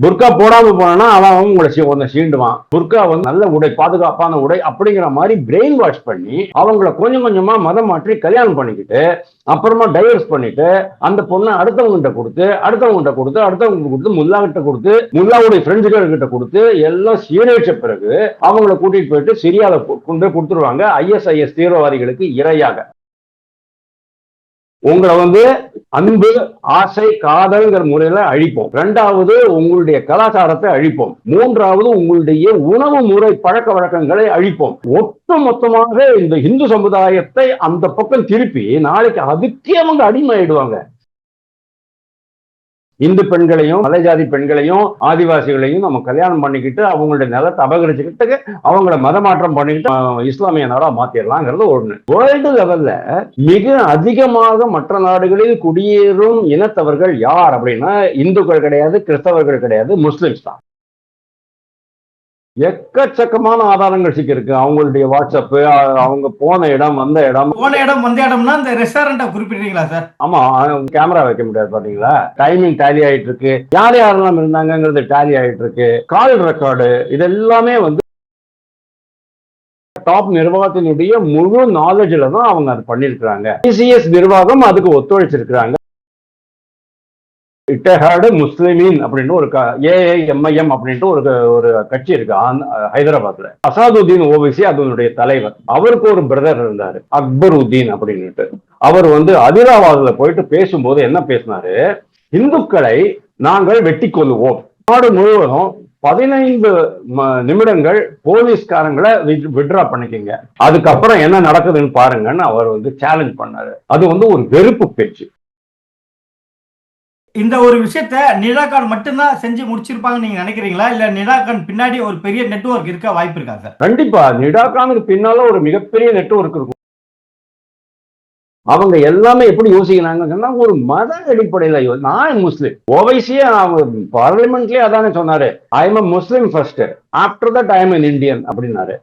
புர்கா போடாம போனா அவன் உங்களை சீண்டுவான். புர்கா வந்து நல்ல உடை, பாதுகாப்பான உடை அப்படிங்கிற மாதிரி பிரெயின் வாஷ் பண்ணி அவங்கள கொஞ்சம் கொஞ்சமா மதம் மாற்றி கல்யாணம் பண்ணிக்கிட்டு அப்புறமா டைவர்ஸ் பண்ணிட்டு அந்த பொண்ணை அடுத்தவங்கிட்ட கொடுத்து அடுத்தவங்க கொடுத்து முல்லாகிட்ட கொடுத்து முல்லாவுடைய ஃப்ரெண்ட்ஸுகள் கிட்ட கொடுத்து எல்லாம் சீரழிச்ச பிறகு அவங்கள கூட்டிட்டு போயிட்டு சிரியால கொண்டு கொடுத்துருவாங்க ISIS தீவிரவாதிகளுக்கு இரையாக. உங்களை வந்து அன்பு, ஆசை, காதல்ங்கிற முறையில அழிப்போம். இரண்டாவது உங்களுடைய கலாச்சாரத்தை அழிப்போம். மூன்றாவது உங்களுடைய உணவு முறை பழக்க வழக்கங்களை அழிப்போம். ஒட்டு மொத்தமாக இந்த இந்து சமுதாயத்தை அந்த பக்கம் திருப்பி நாளைக்கு அதுக்கே அவங்க அடிமை ஆயிடுவாங்க. இந்து பெண்களையும் மலைஜாதி பெண்களையும் ஆதிவாசிகளையும் நம்ம கல்யாணம் பண்ணிக்கிட்டு அவங்களுடைய நிலத்தை அபகரிச்சுக்கிட்டு அவங்கள மதமாற்றம் பண்ணிக்கிட்டு இஸ்லாமிய நாடா மாத்திரலாங்கிறது ஒண்ணு. வேர்ல்டு லெவல்ல மிக அதிகமாக மற்ற நாடுகளில் குடியேறும் இனத்தவர்கள் யார் அப்படின்னா இந்துக்கள் கிடையாது, கிறிஸ்தவர்கள் கிடையாது, முஸ்லிம்ஸ் தான். எக்கச்சக்கமான ஆதாரங்கள் சிக்கிருக்கு. அவங்களுடைய வாட்ஸ்அப், அவங்க போன இடம் வந்த இடம்னா இந்த ரெஸ்டாரண்ட குறிப்பிட்டீங்களா சார்? ஆமா, கேமரா வைக்க முடியாது பாத்தீங்களா. டைமிங் டேலி ஆயிட்டு இருக்கு, யார் யாரெல்லாம் இருந்தாங்கிறது டேலி ஆயிட்டு இருக்கு, கால் ரெக்கார்டு, இதெல்லாமே வந்து டாப் நிர்வாகத்தினுடைய முழு நாலேஜ்ல தான் அவங்க அது பண்ணிருக்கிறாங்க. TCS நிர்வாகம் அதுக்கு ஒத்துழைச்சிருக்கிறாங்க. இட்டஹாடு முஸ்லிமீன் அப்படின்னு ஒரு AIMIM அப்படின்ட்டு ஒரு கட்சி இருக்கு ஹைதராபாத்ல. அசாதுதீன் ஓவைசி அதனுடைய தலைவர். அவருக்கு ஒரு பிரதர் இருந்தாரு அக்பருதீன் அப்படின்ட்டு. அவர் வந்து அதிலாபாத்ல போயிட்டு பேசும்போது என்ன பேசினாரு, இந்துக்களை நாங்கள் வெட்டி கொள்ளுவோம், நாடு முழுவதும் 15 நிமிடங்கள் போலீஸ்காரங்களை விட்ரா பண்ணிக்கங்க, அதுக்கப்புறம் என்ன நடக்குதுன்னு பாருங்கன்னு அவர் வந்து சேலஞ்ச் பண்ணாரு. அது வந்து ஒரு வெறுப்பு பேச்சு. இந்த ஒரு விஷயத்த நிடாகான் மட்டும்தான் செஞ்சு முடிச்சிருப்பாங்க நீங்க நினைக்கிறீங்களா, இல்ல நிடாகான் பின்னாடி ஒரு பெரிய நெட்வொர்க் இருக்க வாய்ப்பு இருக்கா சார்? கண்டிப்பா நிடாகானுக்கு பின்னால ஒரு மிகப்பெரிய நெட்வொர்க் இருக்கும். அவங்க எல்லாமே எப்படி யோசிக்கிறாங்கன்னா ஒரு மத அடிப்படையில. நான் முஸ்லிம், ஓவைசியே பார்லிமெண்ட்லயே அதானே சொன்னாரு, I am a Muslim first, after that I am an Indian அப்படின்னாரு.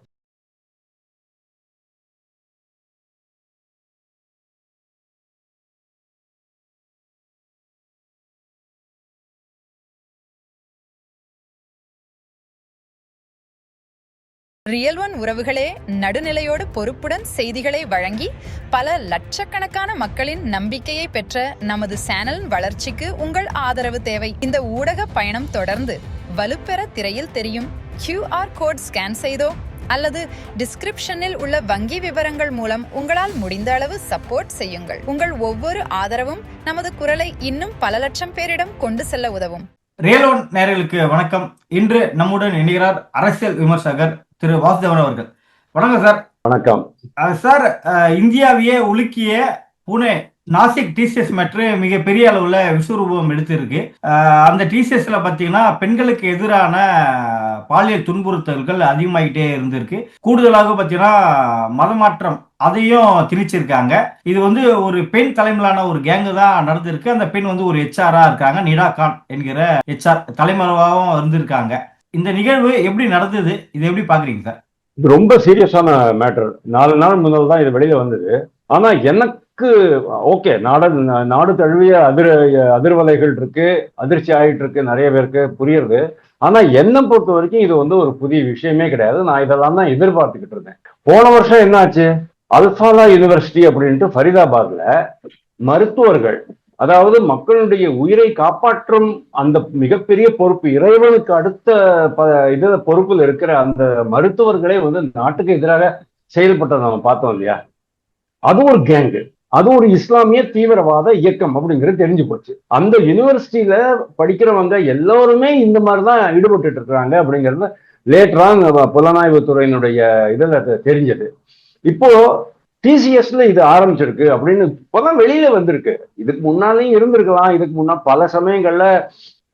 ரியல் ஒன் உறவுகளே, நடுநிலையோடு பொறுப்புடன் செய்திகளை வழங்கி பல லட்சக்கணக்கான மக்களின் நம்பிக்கையை பெற்ற நமது சேனல் வளர்ச்சிக்கு உங்கள் ஆதரவு தேவை. இந்த ஊடக பயணம் தொடர்ந்து வலுப்பெற திரையில் தெரியும் QR கோட் ஸ்கேன் செய்தோ அல்லது டிஸ்கிரிப்ஷனில் உள்ள வங்கி விவரங்கள் மூலம் உங்களால் முடிந்த அளவு சப்போர்ட் செய்யுங்கள். உங்கள் ஒவ்வொரு ஆதரவும் நமது குரலை இன்னும் பல லட்சம் பேரிடம் கொண்டு செல்ல உதவும். ரியல் ஒன் நேயர்களுக்கு வணக்கம். இன்று நம்முடன் இணைகிறார் அரசியல் விமர்சகர் திரு வாசுதேவன் அவர்கள். வணக்கம் சார். வணக்கம் சார். இந்தியாவையே உலுக்கிய புனே நாசிக் TCS மெட்ரோ மிக பெரிய அளவுல விஸ்வரூபம் எடுத்திருக்கு. அந்த TCSல பாத்தீங்கன்னா பெண்களுக்கு எதிரான பாலியல் துன்புறுத்தல்கள் அதிகமாகிட்டே இருந்திருக்கு. கூடுதலாக பாத்தீங்கன்னா மதமாற்றம் அதையும் திணிச்சிருக்காங்க. இது வந்து ஒரு பெண் தலைமையிலான ஒரு கேங்கு தான் நடந்திருக்கு. அந்த பெண் வந்து ஒரு HR இருக்காங்க, நிடாகான் என்கிற HR தலைமறைவாகவும் இருந்திருக்காங்க. இந்த நிகழ்வு எப்படி நடந்தது, இது எப்படி பாக்குறீங்க சார்? இது ரொம்ப சீரியஸான மேட்டர். 4 நாள் முதல் தான் இது வெளியில வந்தது. ஆனா எனக்கு ஓகே, நாடு தழுவிய அதிர்வலைகள் இருக்கு, அதிர்ச்சி ஆகிட்டு இருக்கு, நிறைய பேருக்கு புரியுது. ஆனா என்னை பொறுத்த வரைக்கும் இது வந்து ஒரு புதிய விஷயமே கிடையாது. நான் இதெல்லாம் தான் எதிர்பார்த்துக்கிட்டு இருந்தேன். போன வருஷம் என்னாச்சு, அல்ஃபாலா யூனிவர்சிட்டி அப்படின்ட்டு ஃபரிதாபாத்ல மருத்துவர்கள், அதாவது மக்களுடைய உயிரை காப்பாற்றும் அந்த மிகப்பெரிய பொறுப்பு, இறைவனுக்கு அடுத்த பொறுப்பில் இருக்கிற அந்த மருத்துவர்களே வந்து நாட்டுக்கு எதிராக செயல்பட்டதை நம்ம பார்த்தோம் இல்லையா. அது ஒரு கேங்கு, அது ஒரு இஸ்லாமிய தீவிரவாத இயக்கம் அப்படிங்கிறது தெரிஞ்சு போச்சு. அந்த யூனிவர்சிட்டியில படிக்கிறவங்க எல்லாருமே இந்த மாதிரிதான் ஈடுபட்டு இருக்கிறாங்க அப்படிங்கிறது லேட்டரான் புலனாய்வு துறையினுடைய இதுல தெரிஞ்சது. இப்போ TCSல இது ஆரம்பிச்சிருக்கு அப்படின்னு இப்பதான் வெளியில வந்திருக்கு. இதுக்கு முன்னாலேயும் இருந்திருக்கலாம், இதுக்கு முன்னா பல சமயங்கள்ல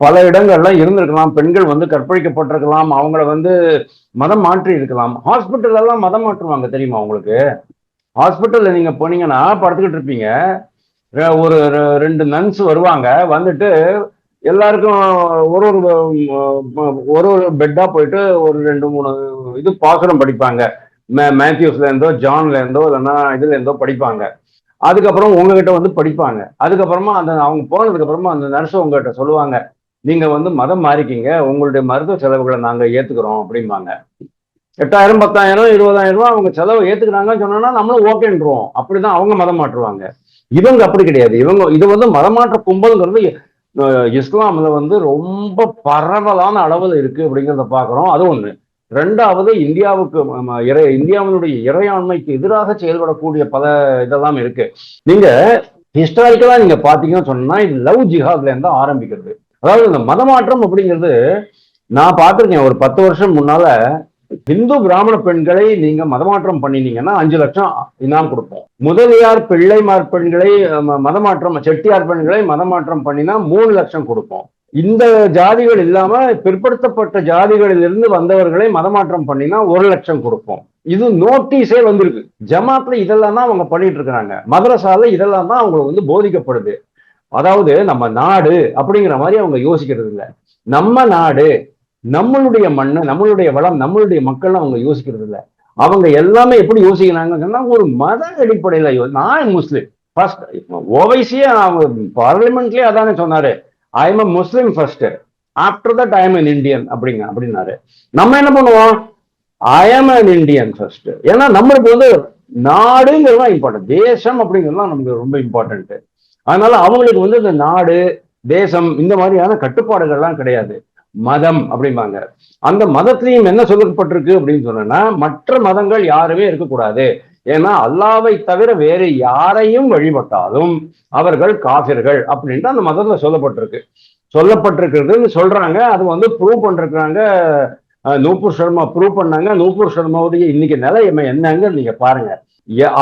பல இடங்கள்ல இருந்திருக்கலாம். பெண்கள் வந்து கற்பழிக்கப்பட்டிருக்கலாம், அவங்கள வந்து மதம் மாற்றி இருக்கலாம். ஹாஸ்பிட்டல் எல்லாம் மதம் மாற்றுவாங்க தெரியுமா உங்களுக்கு? ஹாஸ்பிட்டல்ல நீங்க போனீங்கன்னா படுத்துக்கிட்டு இருப்பீங்க, ஒரு 2 நன்ஸ் வருவாங்க, வந்துட்டு எல்லாருக்கும் ஒரு பெட்டா போயிட்டு ஒரு 2-3 இது பாசுரம் படிப்பாங்க. மேத்யூஸ்ல இருந்தோ ஜான்ல இருந்தோ இல்லைன்னா இதுல இருந்தோ படிப்பாங்க. அதுக்கப்புறம் உங்ககிட்ட வந்து படிப்பாங்க. அதுக்கப்புறமா அவங்க போனதுக்கு அப்புறமா அந்த நர்ஸ் உங்ககிட்ட சொல்லுவாங்க, நீங்க வந்து மதம் மாறிக்கிங்க, உங்களுடைய மருத்துவ செலவுகளை நாங்க ஏத்துக்கிறோம் அப்படிம்பாங்க. 8,000 10,000 20,000 ரூபாய் அவங்க செலவை ஏத்துக்கிறாங்கன்னு சொன்னா நம்மளும் ஓகேன்றோம். அப்படிதான் அவங்க மதம் மாற்றுவாங்க. இவங்க அப்படி கிடையாது. இது வந்து மதமாற்ற கும்பல்ங்கிறது இஸ்லாம்ல வந்து ரொம்ப பரவலான அளவில் இருக்கு அப்படிங்கிறத பாக்குறோம். அது ஒண்ணு. ரெண்டாவது, இந்தியாவினுடைய இறையாண்மைக்கு எதிராக செயல்படக்கூடிய பல இதெல்லாம் இருக்கு. நீங்க ஹிஸ்டாரிக்கலா நீங்க பாத்தீங்கன்னு சொன்னா இது லவ் ஜிஹாத்ல இருந்தா ஆரம்பிக்கிறது. அதாவது இந்த மதமாற்றம் அப்படிங்கிறது நான் பார்த்திருக்கேன். ஒரு 10 வருஷம் முன்னால இந்து பிராமண பெண்களை நீங்க மதமாற்றம் பண்ணினீங்கன்னா 5 லட்சம் இனாம் கொடுப்போம். முதலியார் பிள்ளைமார் பெண்களை மதமாற்றம், செட்டியார் பெண்களை மதமாற்றம் பண்ணினா 3 லட்சம் கொடுப்போம். இந்த ஜாதிகள் இல்லாம பிற்படுத்தப்பட்ட ஜாதிகளில் இருந்து வந்தவர்களை மதமாற்றம் பண்ணினா 1 லட்சம் கொடுப்போம். இது நோட்டீஸே வந்திருக்கு. ஜமாத்ல இதெல்லாம் தான் அவங்க பண்ணிட்டு இருக்கிறாங்க. மதரசால இதெல்லாம் தான் அவங்களுக்கு வந்து போதிக்கப்படுது. அதாவது நம்ம நாடு அப்படிங்கிற மாதிரி அவங்க யோசிக்கிறது இல்லை. நம்ம நாடு, நம்மளுடைய மண்ணு, நம்மளுடைய வளம், நம்மளுடைய மக்கள் அவங்க யோசிக்கிறது இல்லை. அவங்க எல்லாமே எப்படி யோசிக்கிறாங்கன்னா ஒரு மத அடிப்படையில. நான் முஸ்லிம் ஃபர்ஸ்ட், ஓவைசியே பார்லிமெண்ட்லயே அதானே சொன்னாரு, I am a Muslim first, after that I am an Indian அப்படின்னாரு. நம்ம என்ன பண்ணுவோம், I am an Indian first. ஏன்னா நம்மளுக்கு வந்து நாடுங்கிறதுலாம் இம்பார்ட்டன்ட், தேசம் அப்படிங்கிறதுலாம் நமக்கு ரொம்ப இம்பார்ட்டன்ட். அதனால அவங்களுக்கு வந்து இந்த நாடு, தேசம் இந்த மாதிரியான கட்டுப்பாடுகள்லாம் கிடையாது. மதம் அப்படிம்பாங்க. அந்த மதத்திலையும் என்ன சொல்லப்பட்டிருக்கு அப்படின்னு சொன்னா, மற்ற மதங்கள் யாருமே இருக்கக்கூடாது. ஏன்னா அல்லாவை தவிர வேறு யாரையும் வழிபட்டாலும் அவர்கள் காஃபிர்கள் அப்படின்ட்டு அந்த மதத்துல சொல்லப்பட்டிருக்குன்னு சொல்றாங்க. அது வந்து ப்ரூவ் பண்றாங்க. நூபுர் சர்மா ப்ரூவ் பண்ணாங்க. நூபுர் சர்மாவுடைய இன்னைக்கு நிலைமை என்னங்க நீங்க பாருங்க.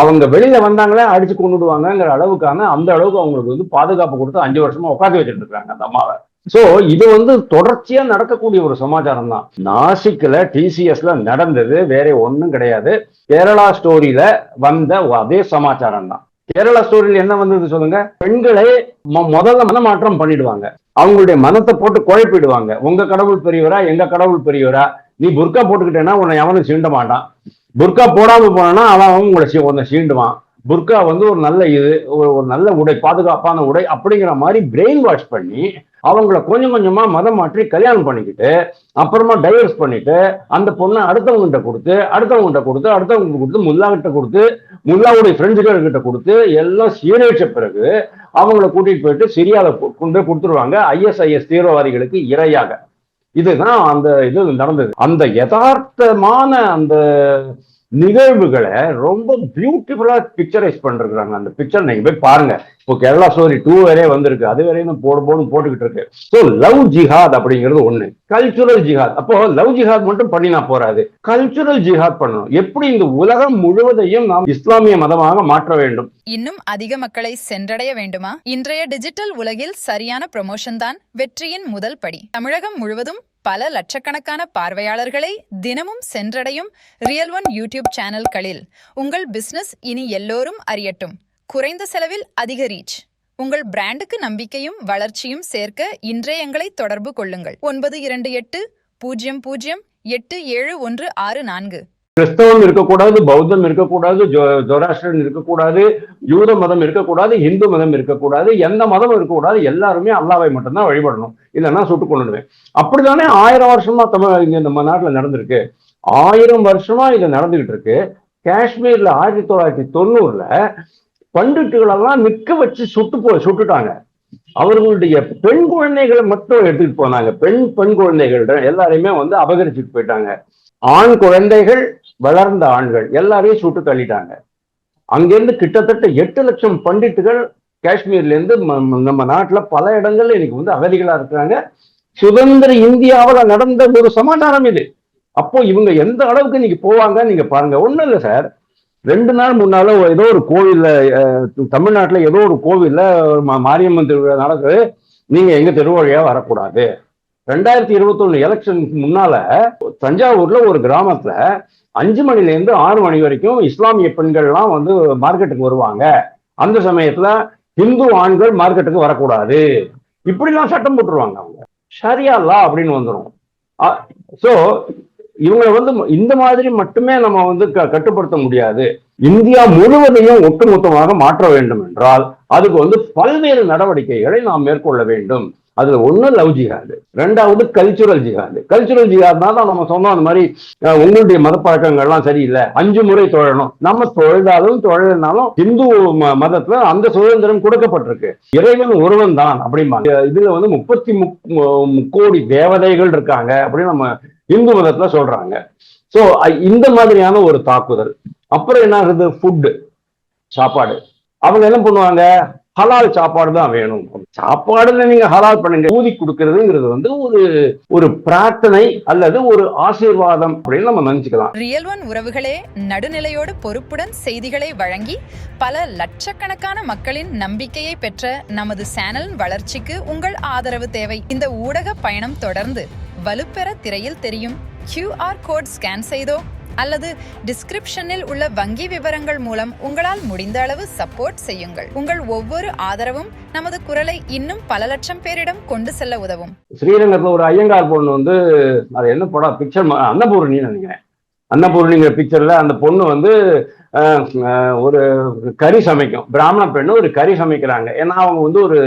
அவங்க வெளியில வந்தாங்களே அடிச்சு கொண்டுடுவாங்கிற அளவுக்கான அந்த அளவுக்கு அவங்களுக்கு வந்து பாதுகாப்பு கொடுத்து 5 வருஷமா உட்காந்து வச்சுட்டு இருக்காங்க அந்த அம்மாவை. சோ இது வந்து தொடர்ச்சியா நடக்கக்கூடிய ஒரு சமாச்சாரம் தான். நாசிக்ல டிசிஎஸ்ல நடந்தது வேற ஒண்ணும் கிடையாது. கேரளா ஸ்டோரியில வந்த அதே சமாச்சாரம் தான். கேரளா ஸ்டோரியில என்ன வந்தது சொல்லுங்க. பெண்களை முதல்ல மனமாற்றம் பண்ணிடுவாங்க. அவங்களுடைய மனத்தை போட்டு குழப்பிடுவாங்க. உங்க கடவுள் பெரியவரா, எங்க கடவுள் பெரியவரா, நீ புர்கா போட்டுக்கிட்டேன்னா உன்னை எவனும் சீண்ட மாட்டான். புர்கா போடாம போனா அவன் உங்களை சீண்டுவான். புர்கா வந்து ஒரு நல்ல ஒரு நல்ல உடை, பாதுகாப்பான உடை அப்படிங்கிற மாதிரி பிரெயின் வாஷ் பண்ணி அவங்கள கொஞ்சம் கொஞ்சமா மதம் மாற்றி கல்யாணம் பண்ணிக்கிட்டு அப்புறமா டைவர்ஸ் பண்ணிட்டு அந்த பொண்ணை அடுத்தவங்கிட்ட கொடுத்து முல்லா கிட்ட கொடுத்து முல்லாவுடைய ஃப்ரெண்ட்ஸுகள் கிட்ட கொடுத்து எல்லாம் சீரழிச்ச பிறகு அவங்கள கூட்டிட்டு போயிட்டு சிரியால கொண்டு கொடுத்துருவாங்க ISIS தீவிரவாதிகளுக்கு இரையாக. இதுதான் அந்த இது நடந்தது. அந்த யதார்த்தமான அந்த நிகழ்வுகளை ரொம்ப பியூட்டிஃபுல்லா பிக்சரைஸ் பண்ணிருக்காங்க. அந்த பிக்சர் நீங்க போய் பாருங்க. இப்போ கேரளா ஸ்டோரி 2 வரையே வந்திருக்கு. அது வரையும் போட்டுக்கிட்டு இருக்கு. ஸோ லவ் ஜிஹாத் அப்படிங்கிறது ஒண்ணு. கல்ச்சுரல் ஜிஹாத். அப்போ லவ் ஜிஹாத் மட்டும் பண்ணினா போறாது, கல்ச்சுரல் ஜிஹாத் பண்ணணும். எப்படி இந்த உலகம் முழுவதையும் நாம் இஸ்லாமிய மதமாக மாற்ற வேண்டும். இன்னும் அதிக மக்களை சென்றடைய வேண்டுமா? இன்றைய டிஜிட்டல் உலகில் சரியான ப்ரமோஷன் தான் வெற்றியின் முதல் படி. தமிழகம் முழுவதும் பல லட்சக்கணக்கான பார்வையாளர்களை தினமும் சென்றடையும் ரியல் ஒன் யூடியூப் சேனல்களில் உங்கள் பிசினஸ் இனி எல்லோரும் அறியட்டும். குறைந்த செலவில் அதிக ரீச். உங்கள் பிராண்டுக்கு நம்பிக்கையும் வளர்ச்சியும் சேர்க்க இன்றே எங்களை தொடர்பு கொள்ளுங்கள். 9280087164. கிறிஸ்தவம் இருக்கக்கூடாது, பௌத்தம் இருக்கக்கூடாது, ஜொராஸ்ட்ரியன் இருக்கக்கூடாது, யூத மதம் இருக்கக்கூடாது, இந்து மதம் இருக்கக்கூடாது, எந்த மதம் இருக்கக்கூடாது. எல்லாருமே அல்லாவை மட்டும்தான் வழிபடணும், இல்லைன்னா சுட்டுக் கொண்டுடுவேன். அப்படித்தானே 1000 வருஷமா இங்க நம்ம நாட்டுல நடந்திருக்கு. 1000 வருஷமா இது நடந்துகிட்டு இருக்கு. காஷ்மீர்ல 1990ல பண்டிட்டுகளெல்லாம் நிற்க வச்சு சுட்டுட்டாங்க. அவர்களுடைய பெண் குழந்தைகளை மட்டும் எடுத்துட்டு போனாங்க. பெண் குழந்தைகள் எல்லாரையுமே வந்து அபகரிச்சுட்டு போயிட்டாங்க. ஆண் குழந்தைகள், வளர்ந்த ஆண்கள் எல்லாரையும் சுட்டு தள்ளிட்டாங்க. அங்கிருந்து கிட்டத்தட்ட 8 லட்சம் பண்டிட்டுகள் காஷ்மீர்ல இருந்து நம்ம நாட்டுல பல இடங்கள்ல இன்னைக்கு வந்து அகதிகளா இருக்கிறாங்க. சுதந்திர இந்தியாவில் நடந்த ஒரு சமாச்சாரம் இது. அப்போ இவங்க எந்த அளவுக்கு இன்னைக்கு போவாங்க நீங்க பாருங்க. ஒண்ணும் இல்லை சார், 2 நாள் முன்னால ஏதோ ஒரு கோவில்ல, தமிழ்நாட்டுல ஏதோ ஒரு கோவில்ல மாரியம்மன் திருவிழா நடக்குது. நீங்க எங்க திருவழியா வரக்கூடாது. 2021 எலெக்ஷனுக்கு முன்னால தஞ்சாவூர்ல ஒரு கிராமத்துல 5 மணில இருந்து 6 மணி வரைக்கும் இஸ்லாமிய பெண்கள்லாம் வந்து மார்க்கெட்டுக்கு வருவாங்க. அந்த சமயத்துல இந்து ஆண்கள் மார்க்கெட்டுக்கு வரக்கூடாது. இப்படிலாம் சட்டம் போட்டுருவாங்க. அவங்க ஷரியா லா அப்படின்னு வந்துடும். சோ இவங்களை வந்து இந்த மாதிரி மட்டுமே நம்ம வந்து கட்டுப்படுத்த முடியாது. இந்தியா முழுவதையும் ஒட்டுமொத்தமாக மாற்ற வேண்டும் என்றால் அதுக்கு வந்து பல்வேறு நடவடிக்கைகளை நாம் மேற்கொள்ள வேண்டும். அதுல ஒண்ணு லவ் ஜிஹாது, ரெண்டாவது கல்ச்சுரல் ஜிஹாது. கல்ச்சுரல் ஜிஹாத்னா தான் நம்ம சொன்னோம் அந்த மாதிரி உங்களுடைய மத பழக்கங்கள்லாம் சரியில்லை, 5 முறை தொழணும். நம்ம தொழுதாலும் தொழில்னாலும் இந்து மதத்துல அந்த சுதந்திரம் கொடுக்கப்பட்டிருக்கு. இறைவன் ஒருவன் தான் அப்படிம்பாங்க. இதுல வந்து 33 கோடி தேவதைகள் இருக்காங்க அப்படின்னு நம்ம இந்து மதத்துல சொல்றாங்க. சோ இந்த மாதிரியான ஒரு தாக்குதல். அப்புறம் என்ன ஆகுது, ஃபுட்டு, சாப்பாடு. அவங்க என்ன பண்ணுவாங்க, ஹலால் சாப்பாடு தான் வேணும். சாப்பாடுல நீங்க ஹலால் பண்ணுங்க. ஊதி கொடுக்கறதுங்கிறது வந்து ஒரு பிரார்த்தனை அல்லது ஒரு ஆசீர்வாதம் அப்படின்னு நம்ம நினைச்சுக்கலாம். ரியல் ஒன் உறவுகளே, நடுநிலையோடு பொறுப்புடன் செய்திகளை வழங்கி பல லட்சக்கணக்கான மக்களின் நம்பிக்கையை பெற்ற நமது சேனலின் வளர்ச்சிக்கு உங்கள் ஆதரவு தேவை. இந்த ஊடக பயணம் தொடர்ந்து வலுப்பெற திரையில் தெரியும் QR கோட் ஸ்கேன் செய்தோ அல்லது டிஸ்கிரிப்ஷனில் உள்ள வங்கி விவரங்கள் மூலம் உங்களால் முடிந்த அளவு சப்போர்ட் செய்யுங்கள். உங்கள் ஒவ்வொரு ஆதரவும் நமது குரலை இன்னும் பல லட்சம் பேரிடம் கொண்டு செல்ல உதவும். ஸ்ரீரங்கத்துல ஒரு ஐயங்கார் பொண்ணு வந்து, அது என்ன படம், பிக்சர் அன்னபூர்ணின்னு நினைக்கிறேன். அன்னபூர்ணிங்கிற பிக்சர்ல அந்த பொண்ணு வந்து ஒரு கறி சமைக்கும். பிராமண பெண்ணு ஒரு கறி சமைக்கிறாங்க. ஏன்னா அவங்க வந்து ஒரு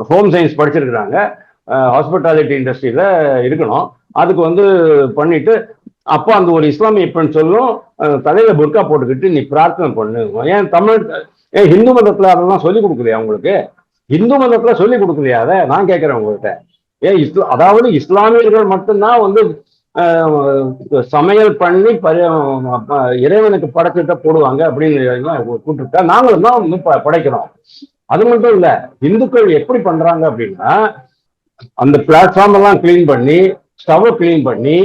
ஹோம் சயின்ஸ் படிச்சிருக்கிறாங்க, ஹாஸ்பிட்டாலிட்டி இண்டஸ்ட்ரியில இருக்கணும். அதுக்கு வந்து பண்ணிட்டு அப்போ அந்த ஒரு இஸ்லாமிய பெண் சொல்லும், தலையில புர்கா போட்டுக்கிட்டு நீ பிரார்த்தனை பண்ணு. ஏன் ஹிந்து மதத்துல அதெல்லாம் சொல்லி கொடுக்கலையா உங்களுக்கு? ஹிந்து மதத்துல சொல்லி கொடுக்கலையா? அதை நான் கேட்கிறேன் உங்கள்கிட்ட. அதாவது இஸ்லாமியர்கள் மட்டும்தான் வந்து சமையல் பண்ணி இறைவனுக்கு படைச்சிட்ட போடுவாங்க அப்படின்னு கூப்பிட்டுட்டா நாங்களும் தான் வந்து படைக்கிறோம். அது மட்டும் இல்ல, இந்துக்கள் எப்படி பண்றாங்க அப்படின்னா, அந்த பிளாட்ஃபார்ம் எல்லாம் கிளீன் பண்ணி, ஸ்டவ் கிளீன் பண்ணி,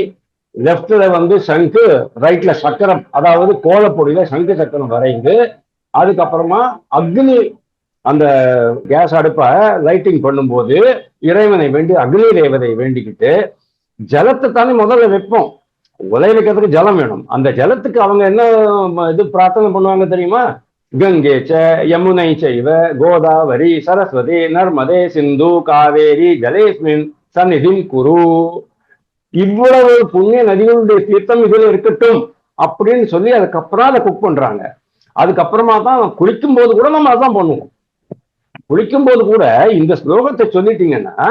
லெப்ட்ல வந்து சங்கு, ரைட்ல சக்கரம், அதாவது கோலப்பொடியில சங்கு சக்கரம் வரைந்து, அதுக்கப்புறமா அக்னி, அந்த கேஸ் அடுப்பை லைட்டிங் பண்ணும்போது இறைவனை வேண்டி அக்னி தேவதை வேண்டிக்கிட்டு ஜலத்தை தானே முதல்ல வைப்போம். உலை வைக்கிறதுக்கு ஜலம் வேணும். அந்த ஜலத்துக்கு அவங்க என்ன இது பிரார்த்தனை பண்ணுவாங்க தெரியுமா? கங்கே ச யமுனை செய்வ கோதாவரி சரஸ்வதி நர்மதே சிந்து காவேரி ஜலேஸ்மின் சந்நிதிம் குரு. இவ்வளவு புண்ணிய நதிகளுடைய தீர்த்தம் இதுல இருக்கட்டும் அப்படின்னு சொல்லி அதுக்கப்புறம் அதை குக் பண்றாங்க. அதுக்கப்புறமா தான் குளிக்கும் போது கூட நம்ம அதான் பண்ணுவோம். குளிக்கும் போது கூட இந்த ஸ்லோகத்தை சொல்லிட்டீங்கன்னா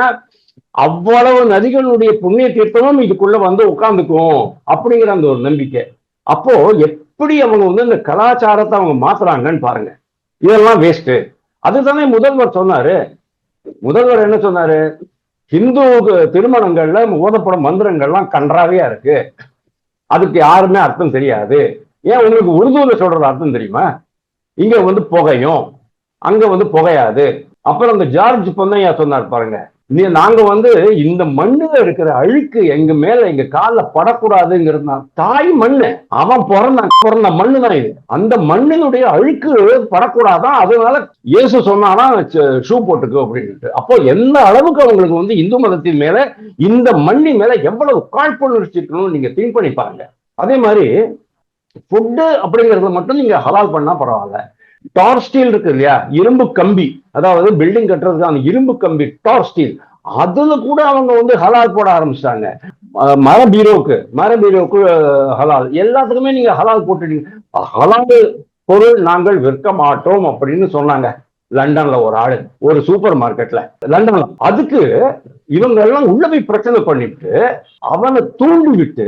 அவ்வளவு நதிகளுடைய புண்ணிய தீர்த்தமும் இதுக்குள்ள வந்து உட்கார்ந்துக்கும் அப்படிங்கிற அந்த ஒரு நம்பிக்கை. அப்போ எப்படி அவங்க வந்து இந்த கலாச்சாரத்தை அவங்க மாத்துறாங்கன்னு பாருங்க. இதெல்லாம் வேஸ்ட். அதுதானே முதல்வர் சொன்னாரு. முதல்வர் என்ன சொன்னாரு? ஹிந்து திருமணங்கள்ல ஓதப்படும் மந்திரங்கள்லாம் கன்றாவையா இருக்கு, அதுக்கு யாருமே அர்த்தம் தெரியாது. ஏன் உங்களுக்கு உருதுல சொல்றது அர்த்தம் தெரியுமா? இங்க வந்து புகையும், அங்க வந்து புகையாது. அப்புறம் அந்த ஜார்ஜ் பொன்னையா சொன்னார் பாருங்க, நாங்க வந்து இந்த மண்ணுல இருக்கிற அழுக்கு எங்க மேல எங்க கால படக்கூடாதுங்கிறது. தாய் மண்ணு, அவன் பிறந்த மண்ணு தான் இது. அந்த மண்ணினுடைய அழுக்கு படக்கூடாதான், அதனால இயேசு சொன்னானா ஷூ போட்டுக்கு அப்படின்ட்டு. அப்போ எந்த அளவுக்கு அவங்களுக்கு வந்து இந்து மதத்தின் மேல, இந்த மண்ணின் மேல எவ்வளவு காழ்ப்புணர்ச்சி இருக்கணும்னு நீங்க திங்க் பண்ணி பாருங்க. அதே மாதிரி ஃபுட்டு அப்படிங்கறத மட்டும் நீங்க ஹலால் பண்ணா பரவாயில்ல. டார் ஸ்டீல் இருக்கு இல்லையா, இரும்பு கம்பி, அதாவது பில்டிங் கட்டுறதுக்கு அந்த இரும்பு கம்பி டார் ஸ்டீல், அதுல கூட அவங்க வந்து ஹலால் போட ஆரம்பிச்சிட்டாங்க. மர பீரோக்கு ஹலால், எல்லாத்துக்குமே நீங்க ஹலால் போட்டுட்டீங்க. ஹலால் பொருள் நாங்கள் விற்க மாட்டோம் அப்படின்னு சொன்னாங்க லண்டன்ல ஒரு ஆளு, ஒரு சூப்பர் மார்க்கெட்ல லண்டன்ல. அதுக்கு இவங்க எல்லாம் உள்ள போய் பிரச்சனை பண்ணிட்டு அவனை தூண்டி விட்டு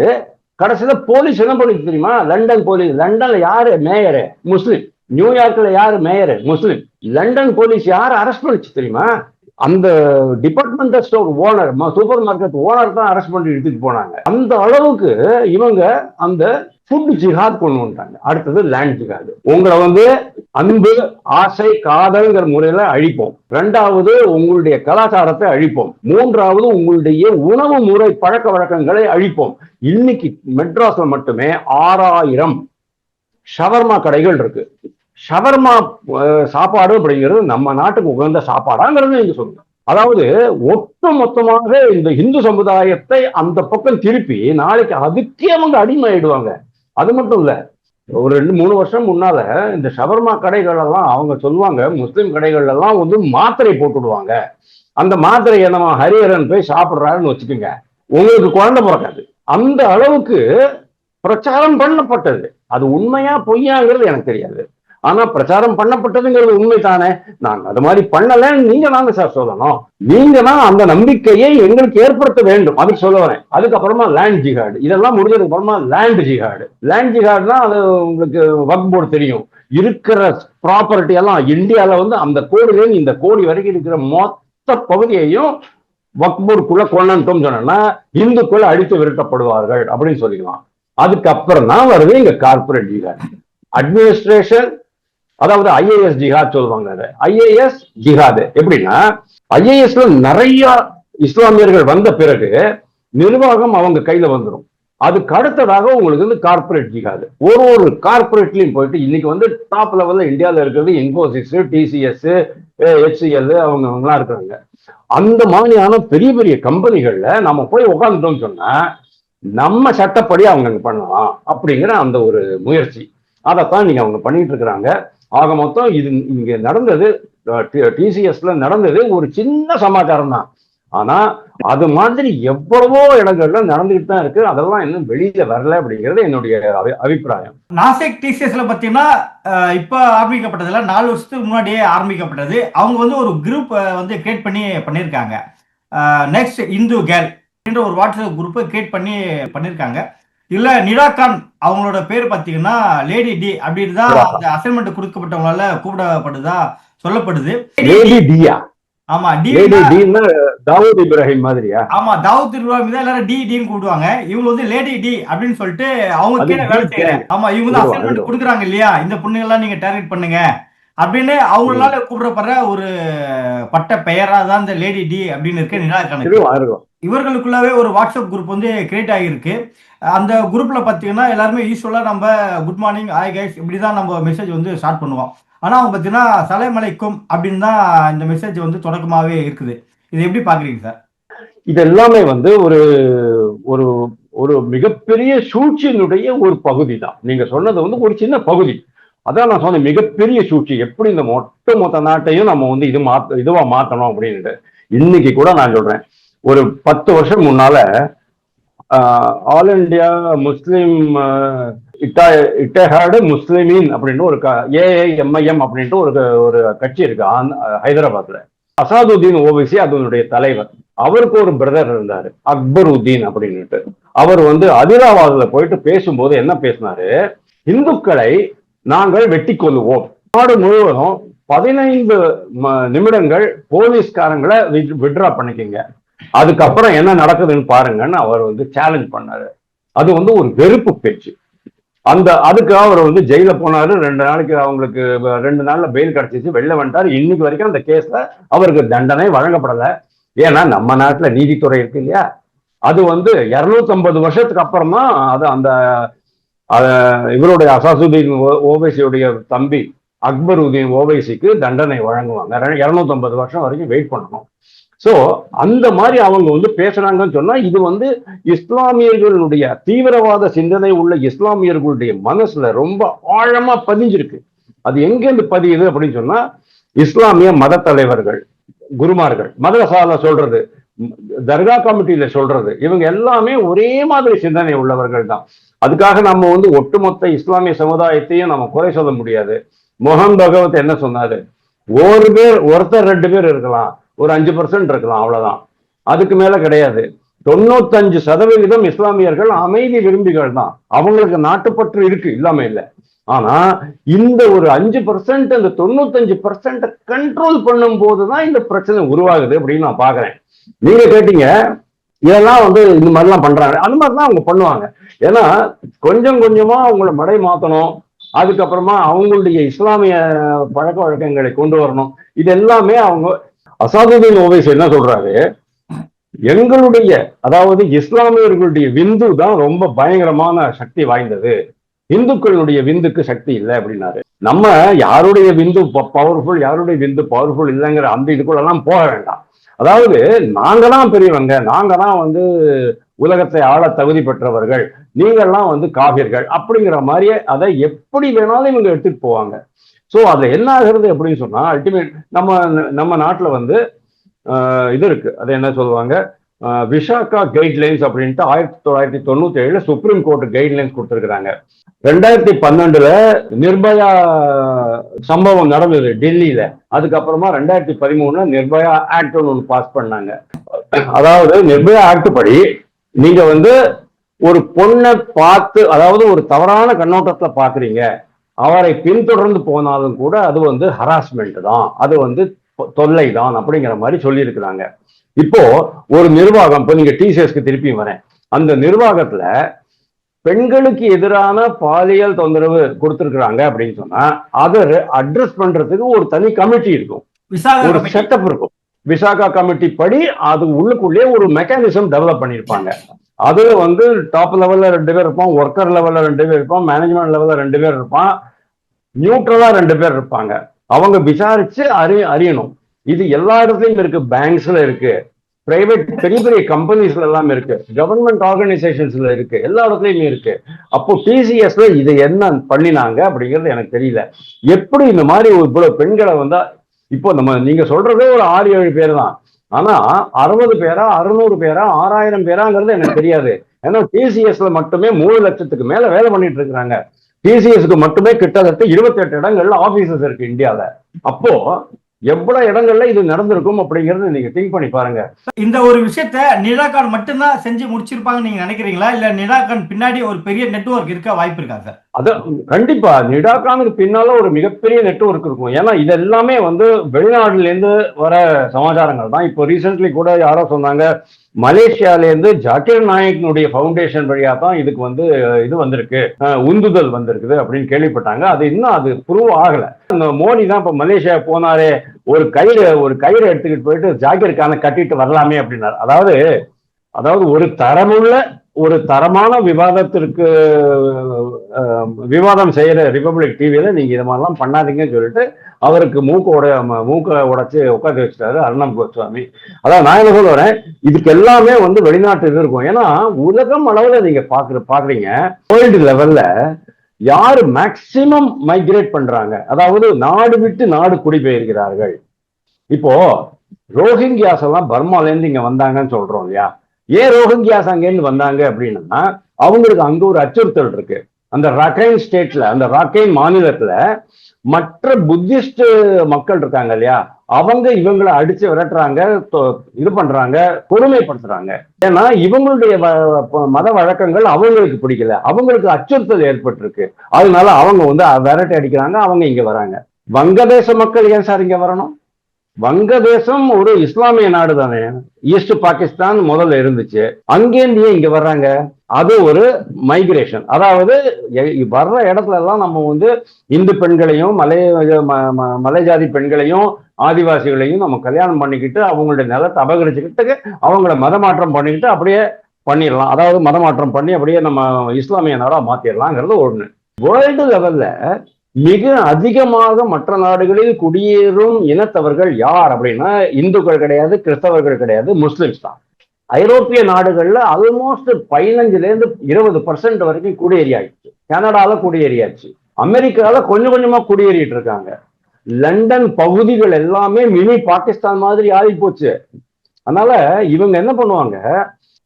கடைசியில போலீஸ் என்ன பண்ணிட்டு தெரியுமா? லண்டன் போலீஸ், லண்டன்ல யாரு மேயரு? முஸ்லிம். நியூயார்க்ல யாரு மேயரு? முஸ்லிம். லண்டன் போலீஸ் யாரு அரெஸ்ட் பண்ணிச்சு தெரியுமா? அந்த departmental store owner, super market owner தான் அரெஸ்ட் பண்ணி எடுத்துட்டு போனாங்க. அந்த அளவுக்கு இவங்க அந்த ஃபுட் ஜிஹாத் கொண்டு வந்துட்டாங்க. அடுத்தது லேண்ட் ஜிஹாத். உங்களை வந்து அன்பு, ஆசை, காதல்ங்கிற முறையில அழிப்போம். ரெண்டாவது உங்களுடைய கலாச்சாரத்தை அழிப்போம். மூன்றாவது உங்களுடைய உணவு முறை பழக்க வழக்கங்களை அழிப்போம். இன்னைக்கு மெட்ராஸ்ல மட்டுமே 6000 ஷவர்மா கடைகள் இருக்கு. ஷவர்மா சாப்பாடு அப்படிங்கிறது நம்ம நாட்டுக்கு உகந்த சாப்பாடாங்கிறது நீங்க சொல்லுங்க. அதாவது ஒட்டு மொத்தமாக இந்த இந்து சமுதாயத்தை அந்த பக்கம் திருப்பி நாளைக்கு அதுக்கே அவங்க அடிமை ஆயிடுவாங்க. அது மட்டும் இல்ல, ஒரு 2-3 வருஷம் முன்னால இந்த ஷவர்மா கடைகள் எல்லாம் அவங்க சொல்லுவாங்க, முஸ்லிம் கடைகள் எல்லாம் வந்து மாத்திரை போட்டுடுவாங்க. அந்த மாத்திரையை நம்ம ஹரிஹரன் போய் சாப்பிடுறாருன்னு வச்சுக்கோங்க, உங்களுக்கு குழந்தை பிறக்காது. அந்த அளவுக்கு பிரச்சாரம் பண்ணப்பட்டது. அது உண்மையா பொய்யாங்கிறது எனக்கு தெரியாது. ஆனா பிரச்சாரம் பண்ணப்பட்டதுங்கிறது உண்மைதானே. நாங்க அது மாதிரி பண்ணலன்னு நீங்க தாங்க சார் சொல்லணும். நீங்க தான் அந்த நம்பிக்கையை எங்களுக்கு ஏற்படுத்த வேண்டும், அதுக்கு சொல்ல வரேன். அதுக்கப்புறமா லேண்ட் ஜிஹாடு, இதெல்லாம் முடிஞ்சதுக்கு அப்புறமா லேண்ட் ஜிஹாடு. லேண்ட் ஜிஹாடுனா அது உங்களுக்கு வக்ஃப் போர்டு தெரியும். இருக்கிற ப்ராப்பர்ட்டி எல்லாம் இந்தியால வந்து அந்த கோடியில இந்த கோடி வரைக்கும் இருக்கிற மொத்த பகுதியையும் வக்ஃப் போர்டுக்குள்ள கொண்டு சொன்னா இந்துக்குள்ள அடித்து விரட்டப்படுவார்கள் அப்படின்னு சொல்லிக்கலாம். அதுக்கப்புறம் தான் வருது இங்க கார்பரேட் ஜிஹாட். அட்மினிஸ்ட்ரேஷன், அதாவது ஐஏஎஸ் ஜிஹாத் சொல்லுவாங்க. ஐஏஎஸ் ஜிஹாது எப்படின்னா, ஐஏஎஸ்ல நிறைய இஸ்லாமியர்கள் வந்த பிறகு நிர்வாகம் அவங்க கையில வந்துடும். அதுக்கு அடுத்ததாக உங்களுக்கு வந்து கார்பரேட் ஜிஹாது. ஒரு கார்பரேட்லயும் போயிட்டு இன்னைக்கு வந்து டாப் லெவல்ல இந்தியாவில் இருக்கிறது இன்ஃபோசிஸ், டிசிஎஸ், ஹெச்சிஎல் அவங்கலாம் இருக்கிறாங்க. அந்த மாதிரியான பெரிய பெரிய கம்பெனிகள்ல நம்ம போய் உட்காந்துட்டோம்னு சொன்னா நம்ம சட்டப்படி அவங்க பண்ணலாம் அப்படிங்கிற அந்த ஒரு முயற்சி, அதைத்தான் நீங்க அவங்க பண்ணிட்டு இருக்கிறாங்க. ஆக மொத்தம் இது இங்க நடந்தது, டிசிஎஸ்ல நடந்தது ஒரு சின்ன சமாச்சாரம் தான். ஆனா அது மாதிரி எவ்வளவோ இடங்கள்ல நடந்துகிட்டு தான் இருக்கு. அதெல்லாம் இன்னும் வெளியில வரல அப்படிங்கிறது என்னுடைய அபிப்பிராயம். நாசிக் டிசிஎஸ்ல பாத்தீங்கன்னா இப்ப ஆரம்பிக்கப்பட்டதுல 4 வருஷத்துக்கு முன்னாடியே ஆரம்பிக்கப்பட்டது. அவங்க வந்து ஒரு குரூப் வந்து கிரியேட் பண்ணியிருக்காங்க. நெக்ஸ்ட் இந்து கேர்ள் அப்படின்ற ஒரு வாட்ஸ்அப் குரூப்பை கிரியேட் பண்ணியிருக்காங்க. இல்ல நிராகான் அவங்களோட பேர் பாத்தீங்கன்னா லேடி டி அப்படின்னு தான் அந்த அசைன்மெண்ட் கொடுக்கப்பட்டவங்களால கூப்பிடப்படுதா சொல்லப்படுது. ஆமா, தாவூத் இப்ராஹிம் மாதிரியா? ஆமா, தாவூத் இப்ராஹிம் தான் எல்லாரும் டி டின்னு கூப்பிடுவாங்க. இவங்க வந்து லேடி டி அப்படின்னு சொல்லிட்டு அவங்க கீழே வேலை செய்யறாங்க. ஆமா, இவங்க தான் அசைன்மெண்ட் கொடுக்குறாங்க இல்லையா, இந்த பொண்ணுங்கெல்லாம் நீங்க டார்கெட் பண்ணுங்க அப்படின்னு அவங்களால கூப்பிடப்படுற ஒரு பட்ட பெயரா தான் இந்த லேடி டி அப்படின்னு இருக்கு நிராகான். இவர்களுக்குள்ளவே ஒரு வாட்ஸ்அப் குரூப் வந்து கிரியேட் ஆகியிருக்கு. அந்த குரூப்ல பாத்தீங்கன்னா எல்லாருமே யூஸ்வலா நம்ம குட் மார்னிங், ஹாய் கைஸ் இப்படிதான் நம்ம மெசேஜ் வந்து ஸ்டார்ட் பண்ணுவோம். ஆனா அவங்க பாத்தீங்கன்னா சலாம் அலைக்கும் அப்படின்னு தான் இந்த மெசேஜ் வந்து தொடக்கமாவே இருக்குது. இது எப்படி பாக்குறீங்க சார்? இது எல்லாமே வந்து ஒரு ஒரு ஒரு மிகப்பெரிய சூழ்ச்சியினுடைய ஒரு பகுதி தான். நீங்க சொன்னது வந்து ஒரு சின்ன பகுதி. அதான் நான் சொன்னேன், மிகப்பெரிய சூழ்ச்சி. எப்படி இந்த மொத்த நாட்டையும் நம்ம வந்து இதுவா மாத்தணும் அப்படின்ட்டு. இன்னைக்கு கூட நான் சொல்றேன், ஒரு 10 வருஷம் முன்னால ஆல் இண்டியா முஸ்லிம் இட்டஹாடு முஸ்லிமீன் அப்படின்னு ஒரு ஏஐஎம்ஐஎம் அப்படின்ட்டு ஒரு கட்சி இருக்கு ஹைதராபாத்ல. அசாதுதீன் ஓவைசி அதனுடைய தலைவர். அவருக்கு ஒரு பிரதர் இருந்தாரு அக்பருதீன் அப்படின்னுட்டு. அவர் வந்து அதிலாபாத்ல போயிட்டு பேசும்போது என்ன பேசினாரு, இந்துக்களை நாங்கள் வெட்டி கொள்ளுவோம், நாடு முழுவதும் 15 நிமிடங்கள் போலீஸ்காரங்களை விட்ரா பண்ணிக்கங்க, அதுக்கப்புறம் என்ன நடக்குதுன்னு பாருங்கன்னு அவர் வந்து சேலஞ்ச் பண்ணாரு. அது வந்து ஒரு வெறுப்பு பேச்சு. அதுக்கு அவர் வந்து ஜெயில போனாரு. 2 நாளைக்கு அவங்களுக்கு 2 நாள்ல பெயில் கிடைச்சிச்சு, வெளில வந்துட்டாரு. இன்னைக்கு வரைக்கும் அந்த கேஸ்ல அவருக்கு தண்டனை வழங்கப்படல. ஏன்னா நம்ம நாட்டுல நீதித்துறை இருக்கு இல்லையா, அது வந்து 250 வருஷத்துக்கு அப்புறம் தான் அது அந்த இவருடைய அசாசுதீன் ஓவைசியுடைய தம்பி அக்பருதீன் ஓவைசிக்கு தண்டனை வழங்குவாங்க. 250 வருஷம் வரைக்கும் வெயிட் பண்ணணும். சோ அந்த மாதிரி அவங்க வந்து பேசுறாங்கன்னு சொன்னா இது வந்து இஸ்லாமியர்களுடைய தீவிரவாத சிந்தனை உள்ள இஸ்லாமியர்களுடைய மனசுல ரொம்ப ஆழமா பதிஞ்சிருக்கு. அது எங்கேருந்து பதியுது அப்படின்னு சொன்னா, இஸ்லாமிய மத தலைவர்கள், குருமார்கள், மதரசால சொல்றது, தர்கா கமிட்டியில சொல்றது, இவங்க எல்லாமே ஒரே மாதிரி சிந்தனை உள்ளவர்கள் தான். அதுக்காக நம்ம வந்து ஒட்டுமொத்த இஸ்லாமிய சமுதாயத்தையும் நம்ம குறை சொல்ல முடியாது. மோகன் பகவத் என்ன சொன்னாரு, ஒருத்தர் 2 பேர் இருக்கலாம், ஒரு 5% இருக்கலாம், அவ்வளவுதான், அதுக்கு மேல கிடையாது. 95% இஸ்லாமியர்கள் அமைதி விரும்பிகள் தான். அவங்களுக்கு நாட்டுப்பற்று இருக்கு, இல்லாம இல்லை. ஆனா இந்த ஒரு 5%, அந்த 95% கண்ட்ரோல் பண்ணும் போதுதான் இந்த பிரச்சனை உருவாகுது அப்படின்னு நான் பாக்குறேன். நீங்க கேட்டீங்க இதெல்லாம் வந்து இந்த மாதிரிலாம் பண்றாங்க, அந்த மாதிரிதான் அவங்க பண்ணுவாங்க. ஏன்னா கொஞ்சம் கொஞ்சமா அவங்கள மடை மாத்தணும், அதுக்கப்புறமா அவங்களுடைய இஸ்லாமிய பழக்க வழக்கங்களை கொண்டு வரணும். இது எல்லாமே அவங்க அசாதுதீன் ஓவைசி என்ன சொல்றாரு, எங்களுடைய அதாவது இஸ்லாமியர்களுடைய விந்து தான் ரொம்ப பயங்கரமான சக்தி வாய்ந்தது, இந்துக்களுடைய விந்துக்கு சக்தி இல்லை அப்படின்னாரு. நம்ம யாருடைய விந்து பவர்ஃபுல், யாருடைய விந்து பவர்ஃபுல் இல்லைங்கிற அந்த இதுக்குள்ளெல்லாம் போக வேண்டாம். அதாவது நாங்க தான் பெரியவங்க, நாங்க தான் வந்து உலகத்தை ஆள தகுதி பெற்றவர்கள், நீங்கள்லாம் வந்து காபிர்கள் அப்படிங்கிற மாதிரியே அதை எப்படி வேணாலும் இவங்க எடுத்துட்டு போவாங்க. ஸோ அதுல என்ன ஆகுறது அப்படின்னு சொன்னா, அல்டிமேட் நம்ம நாட்டுல வந்து இது இருக்கு, அது என்ன சொல்லுவாங்க, விசாகா கைட்லைன்ஸ் அப்படின்ட்டு 1997 சுப்ரீம் கோர்ட் கைட்லைன்ஸ் கொடுத்துருக்காங்க. 2012 நிர்பயா சம்பவம் நடந்தது டெல்லியில. அதுக்கப்புறமா 2013 நிர்பயா ஆக்ட் ஒன்று பாஸ் பண்ணாங்க. அதாவது நிர்பயா ஆக்ட் படி நீங்க வந்து ஒரு பொண்ணை பார்த்து, அதாவது ஒரு தவறான கண்ணோட்டத்துல பாக்குறீங்க, அவரை பின்தொடர்ந்து போனாலும் கூட அது வந்து ஹராஸ்மெண்ட் தான், அது வந்து தொல்லை தான் அப்படிங்கிற மாதிரி சொல்லி இருக்கிறாங்க. இப்போ ஒரு நிர்வாகம், இப்போ நீங்க டிசிஎஸ்க்கு திருப்பி வரேன், அந்த நிர்வாகத்துல பெண்களுக்கு எதிரான பாலியல் தொந்தரவு கொடுத்திருக்கிறாங்க அப்படின்னு சொன்னா அதை அட்ரஸ் பண்றதுக்கு ஒரு தனி கமிட்டி இருக்கும், ஒரு செட்டப் இருக்கும். விசாகா கமிட்டி படி அது உள்ளுக்குள்ளே ஒரு மெக்கானிசம் டெவலப் பண்ணியிருப்பாங்க. அதுல வந்து டாப் லெவல்ல 2 பேர் இருப்பான், ஒர்க்கர் லெவல்ல 2 பேர் இருப்பான், மேனேஜ்மெண்ட் லெவல்ல 2 பேர் இருப்பான், நியூட்ரலா 2 பேர் இருப்பாங்க. அவங்க விசாரிச்சு அறியணும். இது எல்லா இடத்துலயும் இருக்கு, பேங்க்ஸ்ல இருக்கு, பிரைவேட் பெரிய பெரிய கம்பெனிஸ்ல எல்லாம் இருக்கு, கவர்மெண்ட் ஆர்கனைசேஷன்ஸ்ல இருக்கு, எல்லா இடத்துலயுமே இருக்கு. அப்போ டிசிஎஸ்ல இதை என்ன பண்ணினாங்க அப்படிங்கிறது எனக்கு தெரியல. எப்படி இந்த மாதிரி இவ்வளவு பெண்களை வந்தா, இப்போ நீங்க சொல்றதே ஒரு 6-7 பேர் தான், ஆனா 60 பேரா 600 பேரா 6000 பேராங்கிறது எனக்கு தெரியாது. ஏன்னா டிசிஎஸ்ல மட்டுமே 3 லட்சத்துக்கு மேல வேலை பண்ணிட்டு இருக்கிறாங்க. டிசிஎஸ்க்கு மட்டுமே கிட்டத்தட்ட 28 இடங்கள்ல ஆபீசஸ் இருக்கு இந்தியாவில. அப்போ எவ்வளவு இடங்கள்ல இது நடந்திருக்கும் அப்படிங்கறது நீங்க திங்க் பண்ணி பாருங்க. இந்த ஒரு விஷயத்த நிடாகான் மட்டும்தான் செஞ்சு முடிச்சிருப்பாங்க நீங்க நினைக்கிறீங்களா, இல்ல நிடாகான் பின்னாடி ஒரு பெரிய நெட்வொர்க் இருக்க வாய்ப்பு இருக்கா சார்? அது கண்டிப்பா நிடாகானுக்கு பின்னால ஒரு மிகப்பெரிய நெட்வொர்க் இருக்கும். ஏன்னா இது எல்லாமே வந்து வெளிநாடுல இருந்து வர சமாச்சாரங்கள் தான். இப்போ ரீசென்ட்லி கூட யாரோ சொன்னாங்க, மலேசியால இருந்து ஜாக்கிர் நாயக்கினுடைய ஃபவுண்டேஷன் வழியா தான் இதுக்கு வந்து இது வந்திருக்கு, உந்துதல் வந்திருக்குது அப்படின்னு கேள்விப்பட்டாங்க. அது இன்னும் அது ப்ரூவ் ஆகல. இந்த மோடி தான் இப்ப மலேசியா போனாரே, ஒரு கயிறு எடுத்துக்கிட்டு போயிட்டு ஜாக்கிர்கான கட்டிட்டு வரலாமே அப்படின்னாரு. அதாவது ஒரு தரமான விவாதத்திற்கு விவாதம் செய்யற ரிபப்ளிக் டிவியில நீங்க இது மாதிரிலாம் பண்ணாதீங்கன்னு சொல்லிட்டு அவருக்கு மூக்க உடைச்சு உட்காந்து வச்சுட்டாரு அர்ணப் கோஸ்வாமி. அதான் நான் என்ன சொல்ல வரேன், இதுக்கு எல்லாமே வந்து வெளிநாட்டு இது இருக்கும். ஏன்னா உலகம் அளவுல நீங்க பாக்குறீங்க, வேர்ல்டு லெவல்ல யாரு மேக்சிமம் மைக்ரேட் பண்றாங்க, அதாவது நாடு விட்டு நாடு குடிபெயர்கிறார்கள். இப்போ ரோஹிங்கியாஸ் எல்லாம் பர்மால இருந்து இங்க வந்தாங்கன்னு சொல்றோம் இல்லையா? ஏன் ரோஹிங்கியாஸ் அங்கேருந்து வந்தாங்க அப்படின்னா, அவங்களுக்கு அங்க ஒரு அச்சுறுத்தல் இருக்கு. அந்த ரக்கைன் ஸ்டேட்ல, அந்த ரக்கைன் மாநிலத்துல மற்ற புத்திஸ்ட் மக்கள் இருக்காங்க இல்லையா, அவங்க இவங்களை அடிச்சு விரட்டுறாங்க, இது பண்றாங்க, கொடுமைப்படுத்துறாங்க. ஏன்னா இவங்களுடைய மத வழக்கங்கள் அவங்களுக்கு பிடிக்கல, அவங்களுக்கு அச்சுறுத்தல் ஏற்பட்டிருக்கு. அதனால அவங்க வந்து விரட்டி அடிக்கிறாங்க, அவங்க இங்க வராங்க. வங்கதேச மக்கள் ஏன் சார் இங்க வரணும்? வங்கதேசம் ஒரு இஸ்லாமிய நாடு தானே, ஈஸ்ட் பாகிஸ்தான் முதல்ல இருந்துச்சு, அங்கேருந்து இங்க வர்றாங்க. அது ஒரு மைக்ரேஷன். அதாவது வர்ற இடத்துல எல்லாம் நம்ம வந்து இந்து பெண்களையும் மலை ஜாதி பெண்களையும் ஆதிவாசிகளையும் நம்ம கல்யாணம் பண்ணிக்கிட்டு அவங்களுடைய நிலத்தை அபகரிச்சுக்கிட்டு அவங்கள மதமாற்றம் பண்ணிக்கிட்டு அப்படியே பண்ணிடலாம். அதாவது மதமாற்றம் பண்ணி அப்படியே நம்ம இஸ்லாமிய நாடா மாத்திடலாங்கிறது ஒண்ணு. வேர்ல்டு லெவல்ல மிக அதிகமாக மற்ற நாடுகளில் குடியேறும் இனத்தவர்கள் யார் அப்படின்னா, இந்துக்கள் கிடையாது, கிறிஸ்தவர்கள் கிடையாது, முஸ்லிம்ஸ் தான். ஐரோப்பிய நாடுகள்ல ஆல்மோஸ்ட் 15-20% வரைக்கும் குடியேறியாச்சு. கனடால குடியேறியாச்சு, அமெரிக்கால கொஞ்சம் கொஞ்சமா குடியேறிட்டு இருக்காங்க. லண்டன் பகுதிகள் எல்லாமே மினி பாகிஸ்தான் மாதிரி ஆகி போச்சு. அதனால இவங்க என்ன பண்ணுவாங்க,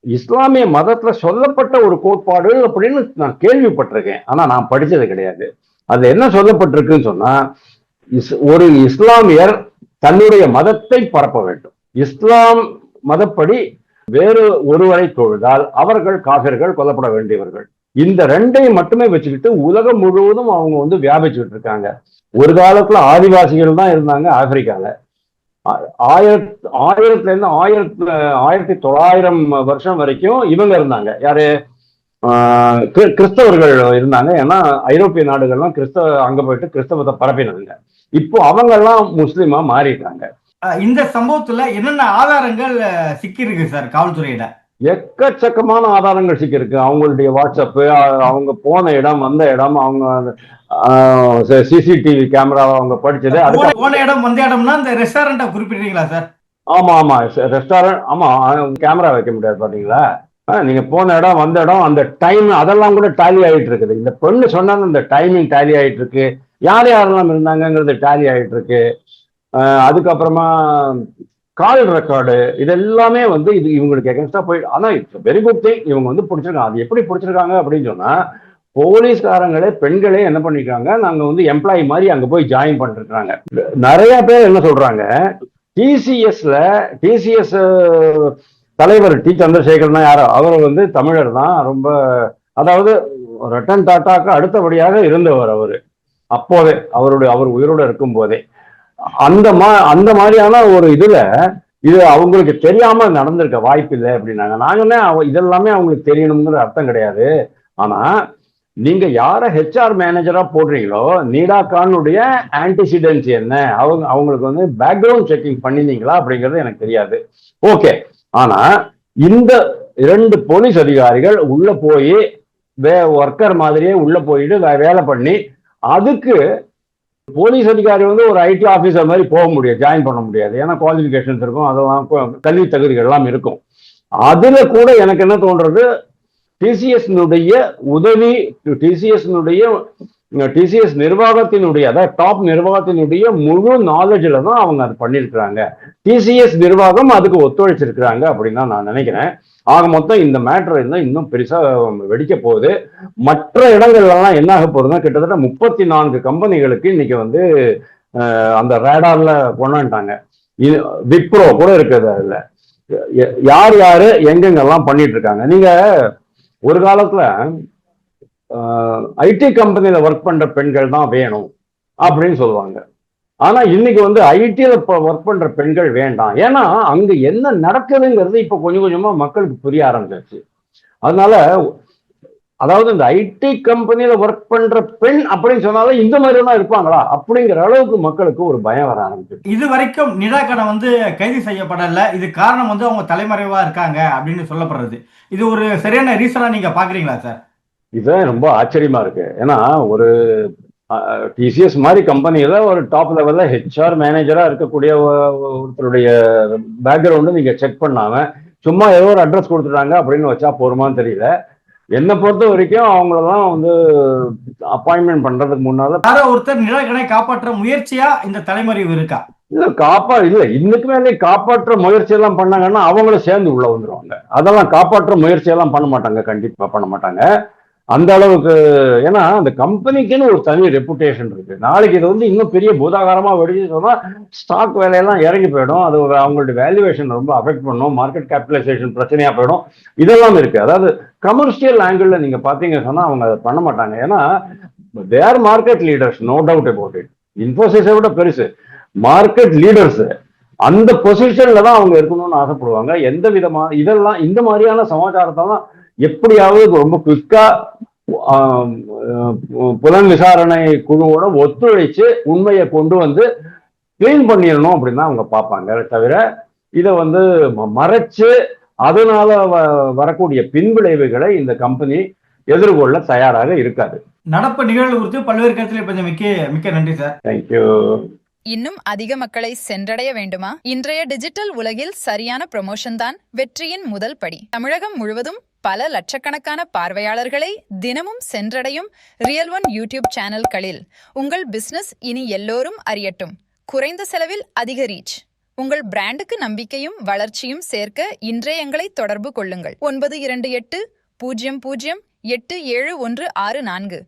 இஸ்லாமிய மதத்துல சொல்லப்பட்ட ஒரு கோட்பாடு அப்படின்னு நான் கேள்விப்பட்டிருக்கேன், ஆனா நான் படிச்சது கிடையாது. அது என்ன சொல்லப்பட்டிருக்குன்னு சொன்னா, ஒரு இஸ்லாமியர் தன்னுடைய மதத்தை பரப்ப வேண்டும். இஸ்லாம் மதப்படி வேறு ஒருவரை தொழுதால் அவர்கள் காபிர்கள், கொல்லப்பட வேண்டியவர்கள். இந்த ரெண்டையும் மட்டுமே வச்சுக்கிட்டு உலகம் முழுவதும் அவங்க வந்து வியாபிச்சுட்டு இருக்காங்க. ஒரு காலத்துல ஆதிவாசிகள் தான் இருந்தாங்க ஆப்பிரிக்கால. 1900 வருஷம் வரைக்கும் இவங்க இருந்தாங்க. யாரு? கிறிஸ்தவர்கள் இருந்தாங்க. ஏன்னா ஐரோப்பிய நாடுகள்லாம் அங்க போயிட்டு கிறிஸ்தவத்தை பரப்பினாங்க. இப்போ அவங்க எல்லாம் முஸ்லிமா மாறிட்டாங்க. இந்த சம்பவத்துல என்னென்ன ஆதாரங்கள் சிக்கி இருக்கு சார் காவல்துறையில? எக்கச்சக்கமான ஆதாரங்கள் சிக்கி இருக்கு. அவங்களுடைய வாட்ஸ்அப், அவங்க போன இடம், வந்த இடம், அவங்க சிசிடிவி கேமரா அவங்க படிச்சது. போன இடம் வந்த இடம்னா இந்த ரெஸ்டாரண்ட்டை குறிப்பிடுறீங்களா சார்? ஆமா ரெஸ்டாரண்ட். ஆமா, கேமரா வைக்க முடியாது பாத்தீங்களா? நீங்க போன இடம், வந்த இடம், அந்த டைம், அதெல்லாம் கூட டாலி ஆகிட்டு இருக்குது. இந்த பொண்ணு சொன்னாலும் இந்த டைமிங் டாலி ஆகிட்டு இருக்கு, யாரெல்லாம் இருந்தாங்கிறது டாலி ஆகிட்டு இருக்கு. அதுக்கப்புறமா கால் ரெக்கார்டு இதெல்லாமே வந்து இது இவங்களுக்கு எகென்ஸ்டா போயிட்டு, ஆனா இட்ஸ் வெரி குட் திங் இவங்க வந்து பிடிச்சிருக்காங்க. அது எப்படி பிடிச்சிருக்காங்க அப்படின்னு சொன்னா, போலீஸ்காரங்களே பெண்களே என்ன பண்ணிருக்காங்க, நாங்க வந்து எம்ப்ளாயி மாதிரி அங்க போய் ஜாயின் பண்ணிருக்காங்க. நிறைய பேர் என்ன சொல்றாங்க, டிசிஎஸ் தலைவர் டி சந்திரசேகர்னா யாரோ, அவர் வந்து தமிழர் தான், ரொம்ப அதாவது ரட்டன் டாட்டாக்கு அடுத்தபடியாக இருந்தவர் அவரு. அப்போதே அவர் உயிரோட இருக்கும் போதே அந்த மாதிரியான ஒரு இதுல இது அவங்களுக்கு தெரியாம நடந்திருக்க வாய்ப்பு இல்லை அப்படின்னாங்க. நாங்கன்னா இதெல்லாமே அவங்களுக்கு தெரியணுங்கிற அர்த்தம் கிடையாது. ஆனா நீங்க யார ஹெச்ஆர் மேனேஜரா போடுறீங்களோ, நீடாகானுடைய ஆன்டிசிடென்ட்ஸ் என்ன, அவங்களுக்கு வந்து பேக்ரவுண்ட் செக்கிங் பண்ணிருந்தீங்களா அப்படிங்கிறது எனக்கு தெரியாது. ஓகே, ஆனா இந்த 2 போலீஸ் அதிகாரிகள் உள்ள போய் ஒர்க்கர் மாதிரியே உள்ள போயிட்டு வேலை பண்ணி, அதுக்கு போலீஸ் அதிகாரி வந்து ஒரு ஐடி ஆபீசர் மாதிரி போக முடியாது, ஜாயின் பண்ண முடியாது. ஏன்னா குவாலிபிகேஷன்ஸ் இருக்கும், அதெல்லாம் கல்வி தகுதிகள் எல்லாம் இருக்கும். அதுல கூட எனக்கு என்ன தோன்றது, டிசிஎஸ் உதவி, டிசிஎஸ் நிர்வாகத்தினுடைய, அதாவது டாப் நிர்வாகத்தினுடைய முழு நாலேஜ்ல தான் அவங்க அது பண்ணிருக்கிறாங்க. டிசிஎஸ் நிர்வாகம் அதுக்கு ஒத்துழைச்சிருக்கிறாங்க அப்படின்னு தான் நான் நினைக்கிறேன். ஆக மொத்தம் இந்த மேட்டர் இன்னும் பெருசா வெடிக்க போகுது. மற்ற இடங்கள்லாம் என்ன ஆக போகுதுன்னா, கிட்டத்தட்ட 34 கம்பெனிகளுக்கு இன்னைக்கு வந்து அந்த ரேடார்ல கொண்டாண்டாங்க. விப்ரோ கூட இருக்குது. அதுல யார் யாரு எங்கெங்கெல்லாம் பண்ணிட்டு இருக்காங்க. நீங்க ஒரு காலத்துல ஐடி கம்பெனியில ஒர்க் பண்ற பெண்கள் தான் வேணும் அப்படின்னு சொல்லுவாங்க. ஆனா இன்னைக்கு வந்து ஐடியில ஒர்க் பண்ற பெண்கள் வேண்டாம். ஏன்னா அங்க என்ன நடக்குதுங்கிறது இப்ப கொஞ்சம் கொஞ்சமா மக்களுக்கு புரிய ஆரம்பிச்சிருச்சு. அதனால அதாவது இந்த ஐடி கம்பெனியில ஒர்க் பண்ற பெண் அப்படின்னு சொன்னாலும் இந்த மாதிரி தான் இருப்பாங்களா அப்படிங்கிற அளவுக்கு மக்களுக்கு ஒரு பயம் வர ஆரம்பிச்சிருக்கு. இது வரைக்கும் நிடாகனை வந்து கைது செய்யப்படல. இது காரணம் வந்து அவங்க தலைமறைவா இருக்காங்க அப்படின்னு சொல்லப்படுறது. இது ஒரு சரியான ரீசனா நீங்க பாக்குறீங்களா சார்? இதுதான் ரொம்ப ஆச்சரியமா இருக்கு. ஏன்னா ஒரு டிசிஎஸ் மாதிரி கம்பெனியில ஒரு டாப் லெவல்ல ஹெச்ஆர் மேனேஜரா இருக்கக்கூடிய ஒருத்தருடைய பேக்ரவுண்டு நீங்க செக் பண்ணாம சும்மா ஏதோ ஒரு அட்ரஸ் கொடுத்துட்டாங்க அப்படின்னு வச்சா போருமான்னு தெரியல. என்னை பொறுத்த வரைக்கும் அவங்களெல்லாம் வந்து அப்பாயின்மெண்ட் பண்றதுக்கு முன்னால யாரோ ஒருத்தர் நிடாகனை காப்பாற்ற முயற்சியா இந்த தலைமறைவு இருக்கா? இல்ல இன்னைக்கு மேலே காப்பாற்ற முயற்சி எல்லாம் பண்ணாங்கன்னா அவங்களும் சேர்ந்து உள்ள வந்துருவாங்க. அதெல்லாம் காப்பாற்ற முயற்சி எல்லாம் பண்ண மாட்டாங்க, கண்டிப்பா பண்ண மாட்டாங்க அந்த அளவுக்கு. ஏன்னா அந்த கம்பெனிக்குன்னு ஒரு தனி ரெப்புடேஷன் இருக்கு. நாளைக்கு இது வந்து இன்னும் பெரிய பூதாகாரமா வெடிச்சு சொன்னா ஸ்டாக் வேலையெல்லாம் இறங்கி போயிடும். அது அவங்களுடைய வேல்யூவேஷன் ரொம்ப அஃபெக்ட் பண்ணும், மார்க்கெட் கேபிட்டலைசேஷன் பிரச்சனையா போயிடும். இதெல்லாம் இருக்கு. அதாவது கமர்ஷியல் ஆங்கிள் நீங்க பாத்தீங்க சொன்னா அவங்க அதை பண்ண மாட்டாங்க. ஏன்னா there market leaders, no doubt about it. இன்ஃபோசிஸை விட பெருசு மார்க்கெட் லீடர்ஸ். அந்த பொசிஷன்ல தான் அவங்க இருக்கணும்னு ஆசைப்படுவாங்க. எந்த விதமான இதெல்லாம் இந்த மாதிரியான சமாச்சாரத்தெல்லாம் எப்படியாவது ரொம்ப குவிக்கா புலன் விசாரணை குழுவோட ஒத்துழைச்சு உண்மையை கொண்டு வந்து கிளீன் பண்ணிடணும் அப்படின்னு தான் அவங்க பார்ப்பாங்க. தவிர இதை வந்து மறைச்சு அதனால வரக்கூடிய பின்விளைவுகளை இந்த கம்பெனி எதிர்கொள்ள தயாராக இருக்காது. நடப்பு நிகழ்வு குறித்து பல்வேறு கருத்துல மிக்க நன்றி சார். தேங்க்யூ. இன்னும் அதிக மக்களை சென்றடைய வேண்டுமா? இன்றைய டிஜிட்டல் உலகில் சரியான ப்ரமோஷன் தான் வெற்றியின் முதல் படி. தமிழகம் முழுவதும் பல லட்சக்கணக்கான பார்வையாளர்களை தினமும் சென்றடையும் ரியல் ஒன் யூடியூப் சேனல்களில் உங்கள் பிசினஸ் இனி எல்லோரும் அறியட்டும். குறைந்த செலவில் அதிக ரீச். உங்கள் பிராண்டுக்கு நம்பிக்கையும் வளர்ச்சியும் சேர்க்க இன்றே எங்களை தொடர்பு கொள்ளுங்கள். 9280087164.